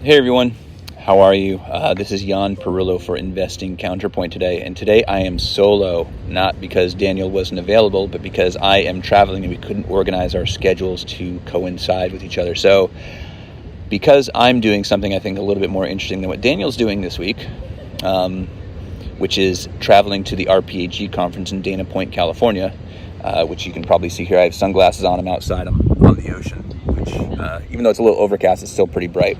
Hey everyone, how are you? This is Jan Perillo for Investing Counterpoint today, and today I am solo, not because Daniel wasn't available, but because I am traveling and we couldn't organize our schedules to coincide with each other. So, because I'm doing something I think a little bit more interesting than what Daniel's doing this week, which is traveling to the RPAG conference in Dana Point, California, which you can probably see here. I have sunglasses on, I'm outside, I'm on the ocean, which even though it's a little overcast, it's still pretty bright.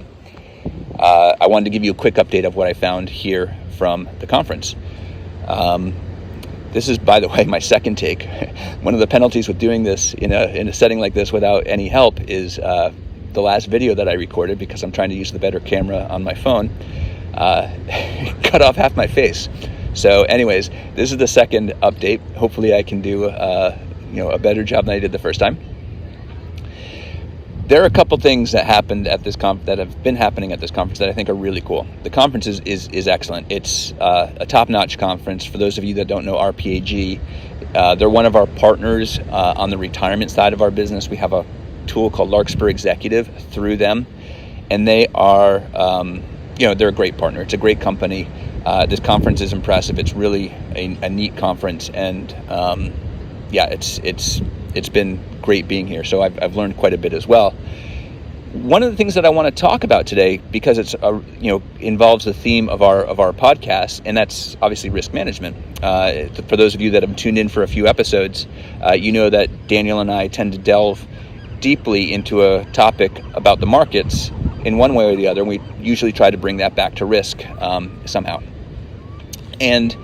I wanted to give you a quick update of what I found here from the conference. This is, by the way, my second take. One of the penalties with doing this in a setting like this without any help is the last video that I recorded, because I'm trying to use the better camera on my phone, cut off half my face. So anyways, this is the second update. Hopefully I can do a better job than I did the first time. There are a couple things that happened at this that have been happening at this conference that I think are really cool. The conference is excellent. It's a top-notch conference. For those of you that don't know RPAG, they're one of our partners on the retirement side of our business. We have a tool called Larkspur Executive through them, and they are, they're a great partner. It's a great company. This conference is impressive. It's really a neat conference, and it's been great being here. So I've learned quite a bit as well. One of the things that I want to talk about today, because it's involves the theme of our podcast, and that's obviously risk management. For those of you that have tuned in for a few episodes, you know that Daniel and I tend to delve deeply into a topic about the markets in one way or the other. And we usually try to bring that back to risk somehow. And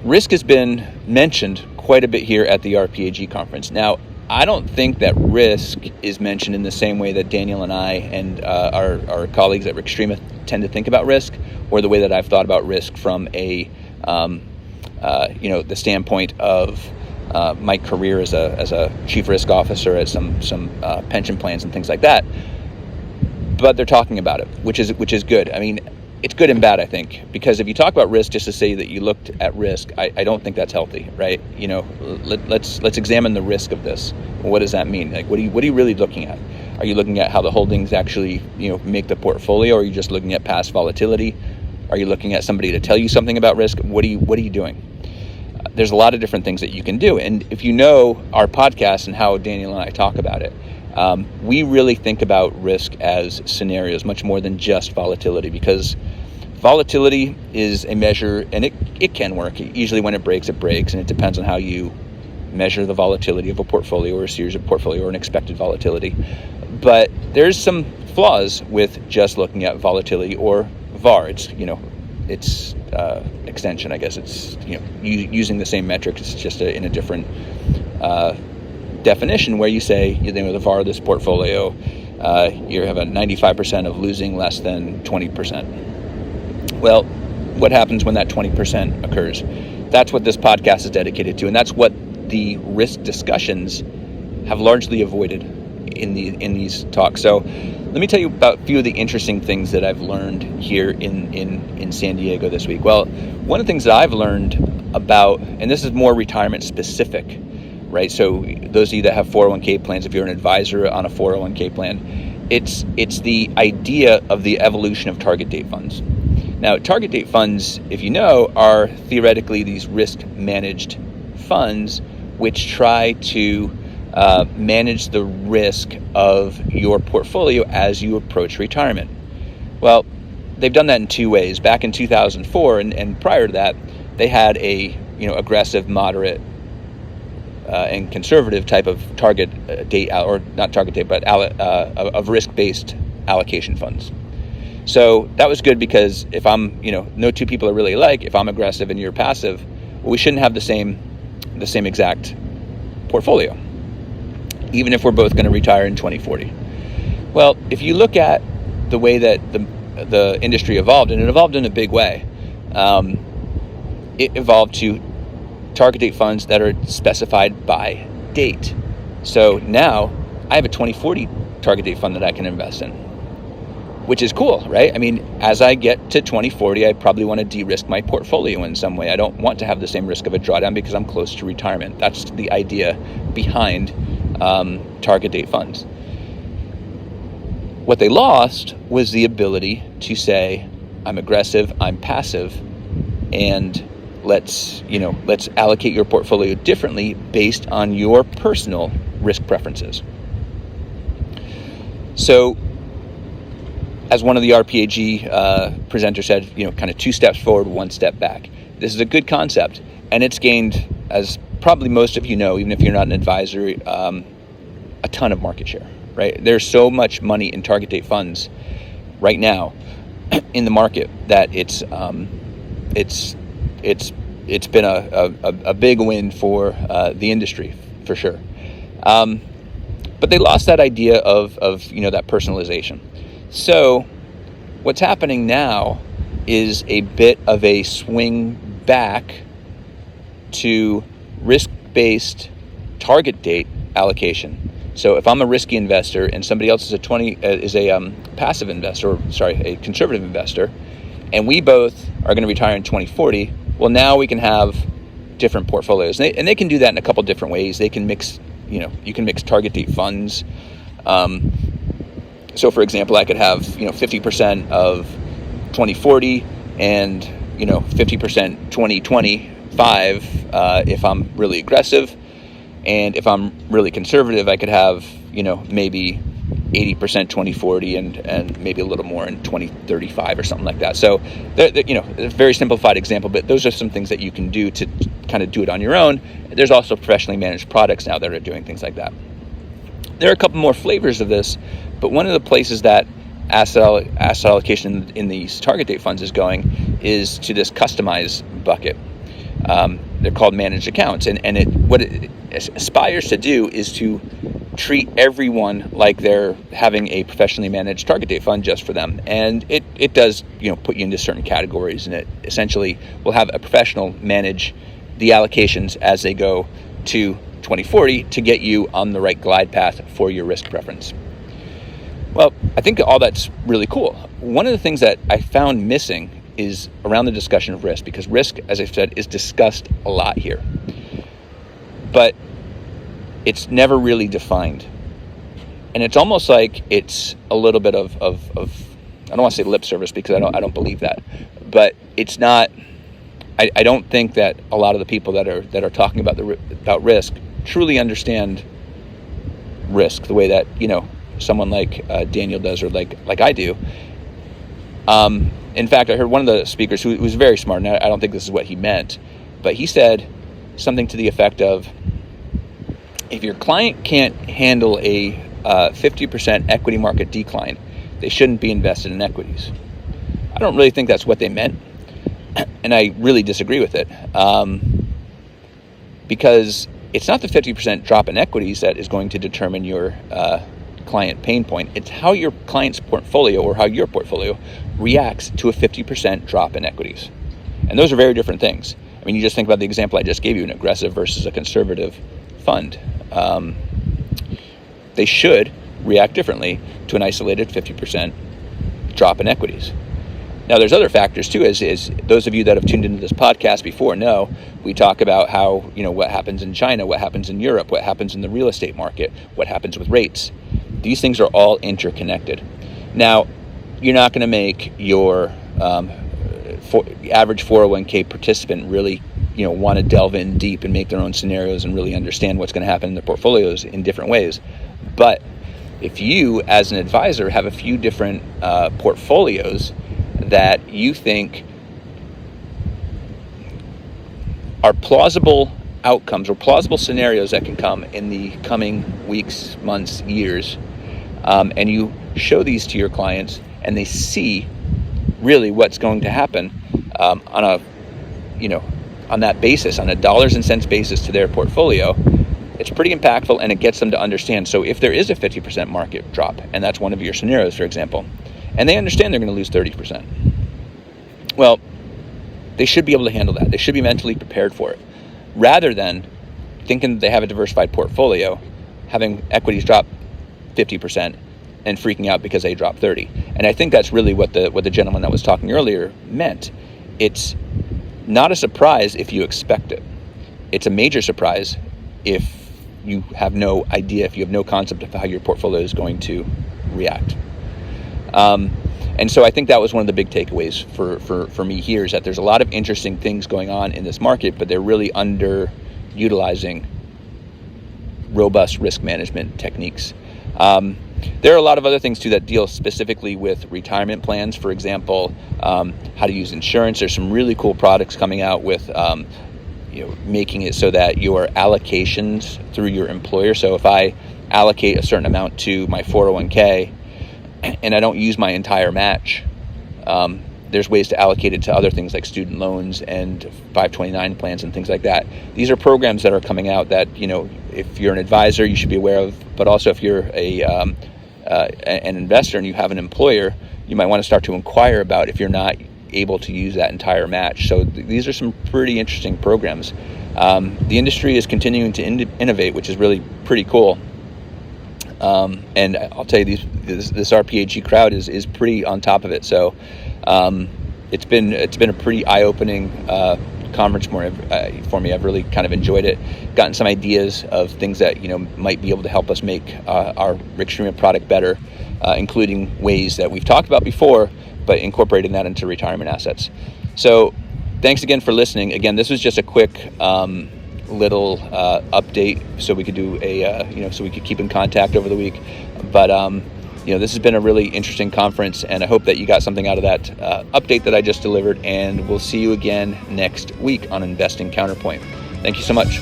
risk has been mentioned quite a bit here at the RPAG conference. Now, I don't think that risk is mentioned in the same way that Daniel and I and our colleagues at Extrema tend to think about risk, or the way that I've thought about risk from the standpoint of my career as a chief risk officer at some pension plans and things like that. But they're talking about it, which is good. I mean, it's good and bad, I think, because if you talk about risk just to say that you looked at risk, I don't think that's healthy, right? Let's examine the risk of this. What does that mean? Like, what are you really looking at? Are you looking at how the holdings actually, make the portfolio, or are you just looking at past volatility? Are you looking at somebody to tell you something about risk? What are you doing? There's a lot of different things that you can do, and if you know our podcast and how Daniel and I talk about it, we really think about risk as scenarios much more than just volatility, because volatility is a measure, and it can work. Usually when it breaks, and it depends on how you measure the volatility of a portfolio or a series of portfolio or an expected volatility. But there's some flaws with just looking at volatility or VAR. It's extension, I guess. It's using the same metric. It's just in a different definition, where you say the VAR of this portfolio, you have a 95% of losing less than 20%. Well, what happens when that 20% occurs? That's what this podcast is dedicated to, and that's what the risk discussions have largely avoided in these talks. So let me tell you about a few of the interesting things that I've learned here in San Diego this week. Well, one of the things that I've learned about, and this is more retirement specific, right? So those of you that have 401k plans, if you're an advisor on a 401k plan, it's the idea of the evolution of target date funds. Now, target date funds, if you know, are theoretically these risk managed funds which try to manage the risk of your portfolio as you approach retirement. Well, they've done that in two ways. Back in 2004 and prior to that, they had a aggressive, moderate, and conservative type of target date, or not target date, but of risk-based allocation funds. So that was good, because if I'm, no two people are really alike. If I'm aggressive and you're passive, well, we shouldn't have the same exact portfolio, even if we're both going to retire in 2040. Well, if you look at the way that the industry evolved, and it evolved in a big way, it evolved to target date funds that are specified by date. So now I have a 2040 target date fund that I can invest in, which is cool, right? I mean, as I get to 2040, I probably want to de-risk my portfolio in some way. I don't want to have the same risk of a drawdown because I'm close to retirement. That's the idea behind target date funds. What they lost was the ability to say, I'm aggressive, I'm passive, and let's allocate your portfolio differently based on your personal risk preferences. So, as one of the RPAG presenters said, kind of 2 steps forward, 1 step back. This is a good concept, and it's gained, as probably most of you know, even if you're not an advisor, a ton of market share, right? There's so much money in target date funds right now in the market that it's been a big win for the industry, for sure. But they lost that idea of that personalization. So what's happening now is a bit of a swing back to risk-based target date allocation. So if I'm a risky investor and somebody else is a passive investor, a conservative investor, and we both are going to retire in 2040, well, now we can have different portfolios, and they can do that in a couple different ways. They can mix, you can mix target date funds. So, for example, I could have 50% of 2040 and 50% 2025 if I'm really aggressive, and if I'm really conservative, I could have maybe 80% 2040 and maybe a little more in 2035 or something like that. So, a very simplified example, but those are some things that you can do to kind of do it on your own. There's also professionally managed products now that are doing things like that. There are a couple more flavors of this, but one of the places that asset allocation in these target date funds is going is to this customize bucket. They're called managed accounts, and what it aspires to do is to treat everyone like they're having a professionally managed target date fund just for them. And it does put you into certain categories, and it essentially will have a professional manage the allocations as they go to 2040 to get you on the right glide path for your risk preference. Well, I think all that's really cool. One of the things that I found missing is around the discussion of risk, because risk, as I said, is discussed a lot here, but it's never really defined. And it's almost like it's a little bit of I don't want to say lip service, because I don't believe that, but it's not. I don't think that a lot of the people that are talking about risk truly understand risk the way that someone like Daniel does, or like I do. In fact, I heard one of the speakers who was very smart, and I don't think this is what he meant, but he said something to the effect of, if your client can't handle a 50% equity market decline, they shouldn't be invested in equities. I don't really think that's what they meant, and I really disagree with it, because it's not the 50% drop in equities that is going to determine your client pain point. It's how your client's portfolio, or how your portfolio reacts to a 50% drop in equities. And those are very different things. I mean, you just think about the example I just gave you, an aggressive versus a conservative fund. They should react differently to an isolated 50% drop in equities. Now, there's other factors too, as those of you that have tuned into this podcast before know, we talk about how, what happens in China, what happens in Europe, what happens in the real estate market, what happens with rates. These things are all interconnected. Now, you're not going to make your average 401k participant really, want to delve in deep and make their own scenarios and really understand what's going to happen in their portfolios in different ways. But if you, as an advisor, have a few different portfolios that you think are plausible outcomes or plausible scenarios that can come in the coming weeks, months, years, and you show these to your clients and they see really what's going to happen on that basis, on a dollars and cents basis to their portfolio, it's pretty impactful, and it gets them to understand. So if there is a 50% market drop, and that's one of your scenarios, for example, and they understand they're going to lose 30%, well, they should be able to handle that. They should be mentally prepared for it, rather than thinking they have a diversified portfolio, having equities drop 50% and freaking out because they dropped 30%. And I think that's really what the gentleman that was talking earlier meant. It's not a surprise if you expect it. It's a major surprise if you have no idea, if you have no concept of how your portfolio is going to react. And so I think that was one of the big takeaways for me here, is that there's a lot of interesting things going on in this market, but they're really underutilizing robust risk management techniques. There are a lot of other things too that deal specifically with retirement plans. For example, how to use insurance. There's some really cool products coming out with making it so that your allocations through your employer. So if I allocate a certain amount to my 401k and I don't use my entire match, there's ways to allocate it to other things like student loans and 529 plans and things like that. These are programs that are coming out that, if you're an advisor, you should be aware of, but also if you're an investor and you have an employer, you might want to start to inquire about if you're not able to use that entire match. So these are some pretty interesting programs. The industry is continuing to innovate, which is really pretty cool. And I'll tell you, this RPAG crowd is pretty on top of it. So it's been a pretty eye-opening conference for me. I've really kind of enjoyed it. Gotten some ideas of things that might be able to help us make our risk stream product better, including ways that we've talked about before, but incorporating that into retirement assets. So thanks again for listening. Again, this was just a quick little update so we could do so we could keep in contact over the week. But this has been a really interesting conference, and I hope that you got something out of that update that I just delivered, and we'll see you again next week on Investing Counterpoint. Thank you so much.